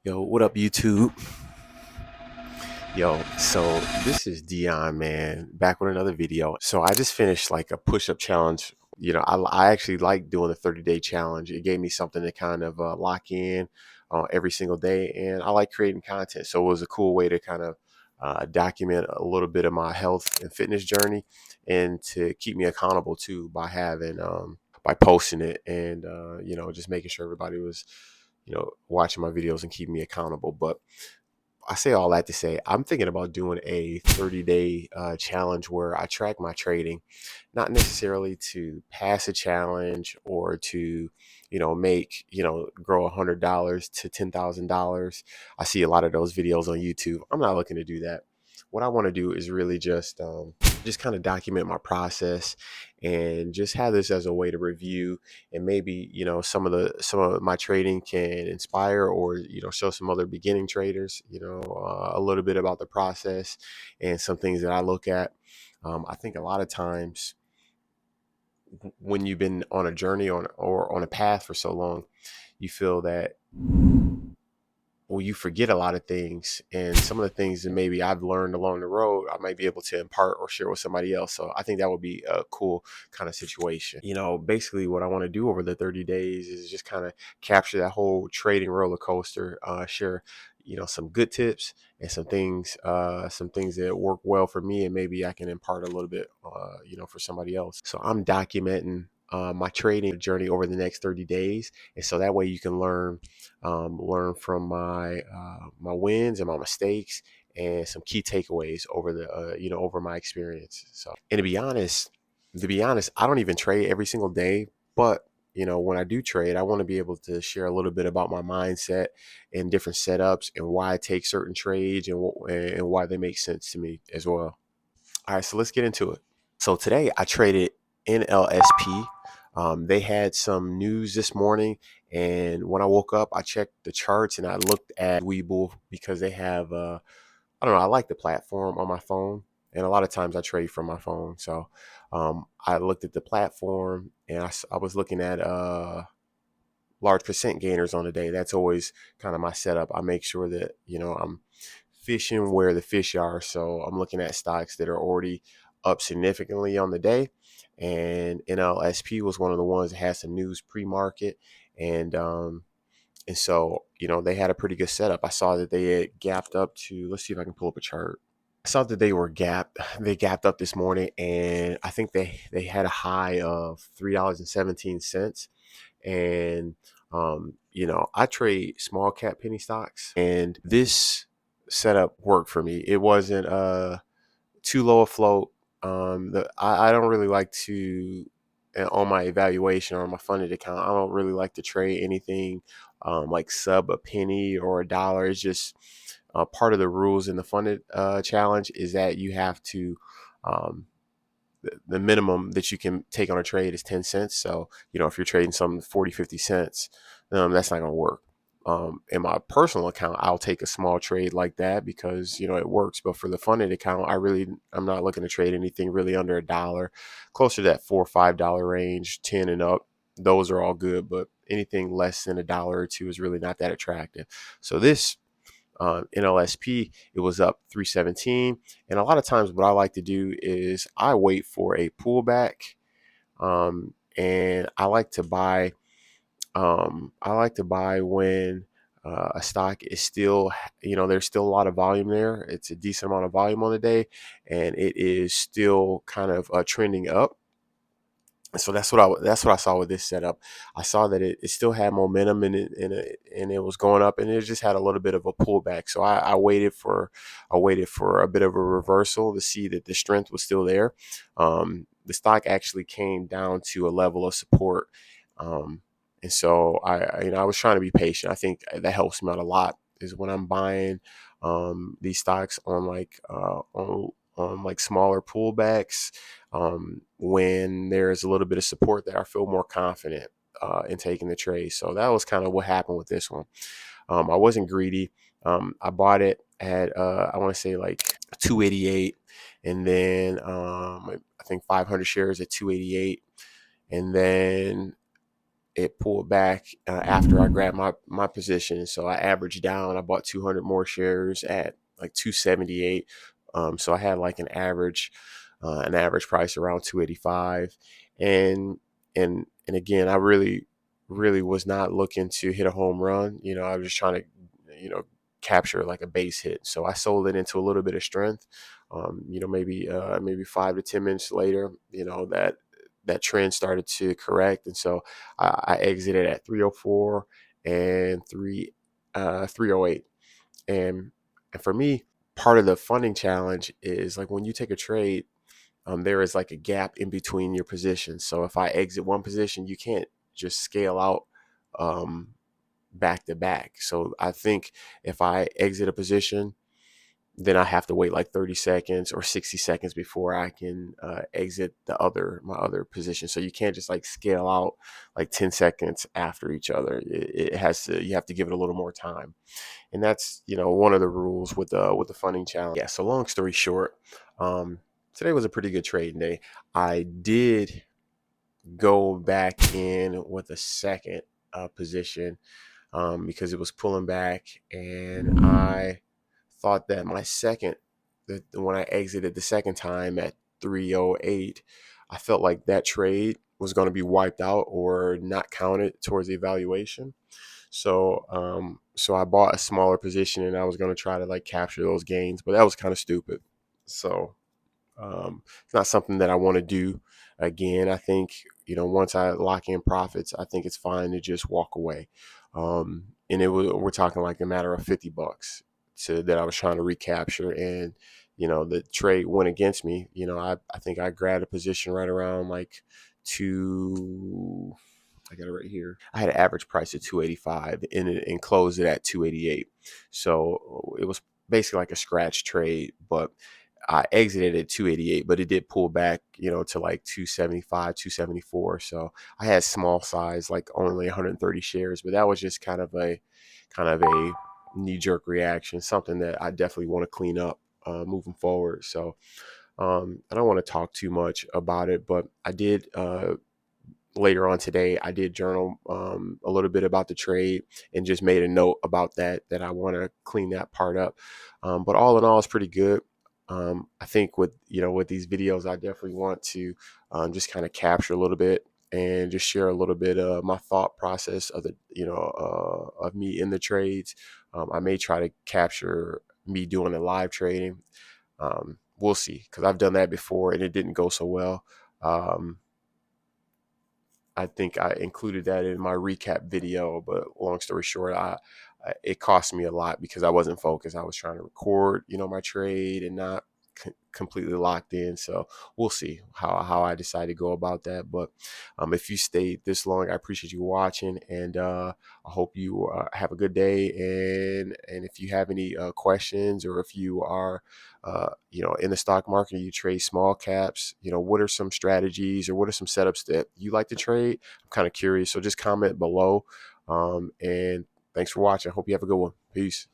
Yo, what up, YouTube? Yo, so this is Dion, man, back with another video. So I just finished like a push-up challenge. I actually like doing the 30-day challenge. It gave me something to kind of lock in every single day, and I like creating content. So it was a cool way to kind of document a little bit of my health and fitness journey, and to keep me accountable too by by posting it and just making sure everybody was watching my videos and keeping me accountable. But I say all that to say I'm thinking about doing a 30-day challenge where I track my trading, not necessarily to pass a challenge or to, make, grow $100 to $10,000. I see a lot of those videos on YouTube. I'm not looking to do that. What I want to do is really just kind of document my process and just have this as a way to review, and maybe some of my trading can inspire or show some other beginning traders a little bit about the process and some things that I look at. I think a lot of times when you've been on a journey or on a path for so long, you feel that, well, you forget a lot of things, and some of the things that maybe I've learned along the road, I might be able to impart or share with somebody else. So I think that would be a cool kind of situation. Basically what I want to do over the 30 days is just kind of capture that whole trading roller coaster, share, some good tips and some things that work well for me, and maybe I can impart a little bit, for somebody else. So I'm documenting my trading journey over the next 30 days. And so that way you can learn from my wins and my mistakes and some key takeaways over the over my experience. So, and to be honest, I don't even trade every single day, but when I do trade, I want to be able to share a little bit about my mindset and different setups and why I take certain trades and why they make sense to me as well. All right, so let's get into it. So today I traded NLSP. They had some news this morning, and when I woke up, I checked the charts and I looked at Webull because they have, I don't know, I like the platform on my phone, and a lot of times I trade from my phone. So I looked at the platform, and I was looking at large percent gainers on the day. That's always kind of my setup. I make sure that I'm fishing where the fish are. So I'm looking at stocks that are already up significantly on the day, and NLSP was one of the ones that had some news pre-market, and so they had a pretty good setup. I saw that they had gapped up to. Let's see if I can pull up a chart. I saw that they gapped up this morning, and I think they had a high of $3.17. And I trade small cap penny stocks, and this setup worked for me. It wasn't too low a float. I don't really like to, on my evaluation or my funded account, I don't really like to trade anything like sub a penny or a dollar. It's just part of the rules in the funded challenge is that you have to um, the minimum that you can take on a trade is 10 cents. So, if you're trading some 40, 50 cents, that's not going to work. In my personal account, I'll take a small trade like that because, it works. But for the funded account, I'm not looking to trade anything really under a dollar, closer to that $4 or $5 range, 10 and up. Those are all good, but anything less than a dollar or two is really not that attractive. So this NLSP, it was up 317. And a lot of times what I like to do is I wait for a pullback. And I like to buy when a stock is still, there's still a lot of volume there. It's a decent amount of volume on the day, and it is still kind of trending up. So that's what I saw with this setup. I saw that it still had momentum, and it was going up, and it just had a little bit of a pullback. So I waited for a bit of a reversal to see that the strength was still there. The stock actually came down to a level of support, and so I was trying to be patient. I think that helps me out a lot is when I'm buying these stocks on like smaller pullbacks, when there's a little bit of support there, I feel more confident in taking the trade. So that was kind of what happened with this one. I wasn't greedy. I bought it at I want to say like 288, and then I think 500 shares at 288, and then it pulled back after I grabbed my position. So I averaged down. I bought 200 more shares at like 278. So I had like an average price around 285. And and again, I really was not looking to hit a home run. I was just trying to, capture like a base hit. So I sold it into a little bit of strength. Maybe 5 to 10 minutes later, that trend started to correct, and so I exited at 304 and 308. And for me, part of the funding challenge is like when you take a trade, there is like a gap in between your positions. So if I exit one position, you can't just scale out um, back to back. So I think if I exit a position, then I have to wait like 30 seconds or 60 seconds before I can exit my other position. So you can't just like scale out like 10 seconds after each other. It has to, you have to give it a little more time. And that's, one of the rules with the funding challenge. Yeah. So long story short, today was a pretty good trading day. I did go back in with a second position because it was pulling back, and I thought that when I exited the second time at 308, I felt like that trade was going to be wiped out or not counted towards the evaluation. So I bought a smaller position, and I was going to try to like capture those gains, but that was kind of stupid. So it's not something that I want to do again. I think, once I lock in profits, I think it's fine to just walk away. And we're talking like a matter of $50 that I was trying to recapture. And, the trade went against me. I think I grabbed a position right around like two. I got it right here. I had an average price of 285 and closed it at 288. So it was basically like a scratch trade, but I exited at 288, but it did pull back, to like 275, 274. So I had small size, like only 130 shares, but that was just kind of a knee jerk reaction, something that I definitely want to clean up moving forward. So I don't want to talk too much about it, but I did later on today, I did journal a little bit about the trade and just made a note about that I want to clean that part up. But all in all, it's pretty good. I think with these videos, I definitely want to just kind of capture a little bit and just share a little bit of my thought process of of me in the trades. I may try to capture me doing the live trading. We'll see, because I've done that before and it didn't go so well. I think I included that in my recap video, but long story short, it cost me a lot because I wasn't focused. I was trying to record, my trade and not completely locked in. So we'll see how I decide to go about that. But if you stayed this long, I appreciate you watching, and I hope you have a good day. And if you have any questions, or if you are in the stock market, you trade small caps, what are some strategies or what are some setups that you like to trade? I'm kind of curious. So just comment below. And thanks for watching. I hope you have a good one. Peace.